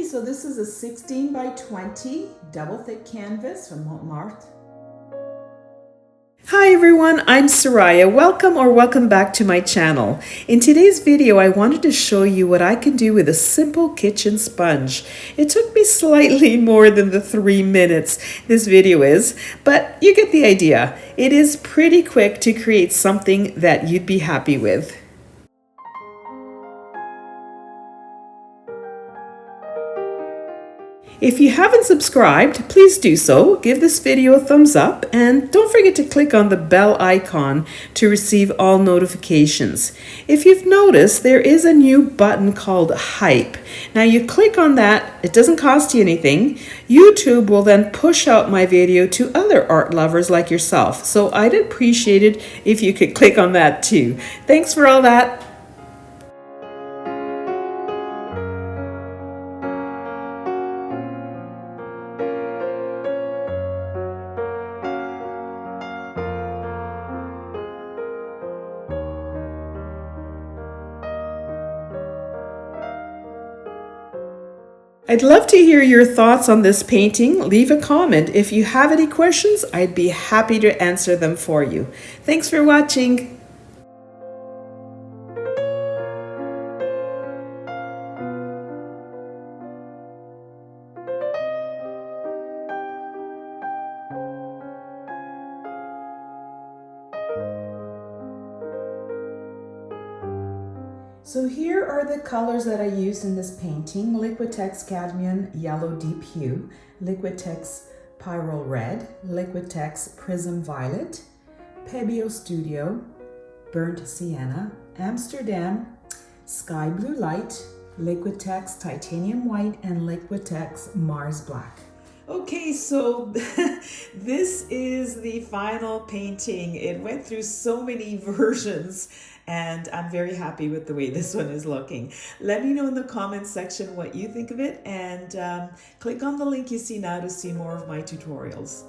So this is a 16 by 20 double thick canvas from Montmartre. Hi everyone, I'm Soraya. Welcome back to my channel. In today's video, I wanted to show you what I can do with a simple kitchen sponge. It took me slightly more than the 3 minutes this video is, but you get the idea. It is pretty quick to create something that you'd be happy with. If you haven't subscribed, please do so. Give this video a thumbs up and don't forget to click on the bell icon to receive all notifications. If you've noticed, there is a new button called Hype. Now you click on that, it doesn't cost you anything. YouTube will then push out my video to other art lovers like yourself. So I'd appreciate it if you could click on that too. Thanks for all that. I'd love to hear your thoughts on this painting. Leave a comment. If you have any questions, I'd be happy to answer them for you. Thanks for watching. So here are the colors that I used in this painting: Liquitex Cadmium Yellow Deep Hue, Liquitex Pyrrole Red, Liquitex Prism Violet, Pebeo Studio, Burnt Sienna, Amsterdam, Sky Blue Light, Liquitex Titanium White, and Liquitex Mars Black. Okay, so this is the final painting. It went through so many versions and I'm very happy with the way this one is looking. Let me know in the comments section what you think of it, and click on the link you see now to see more of my tutorials.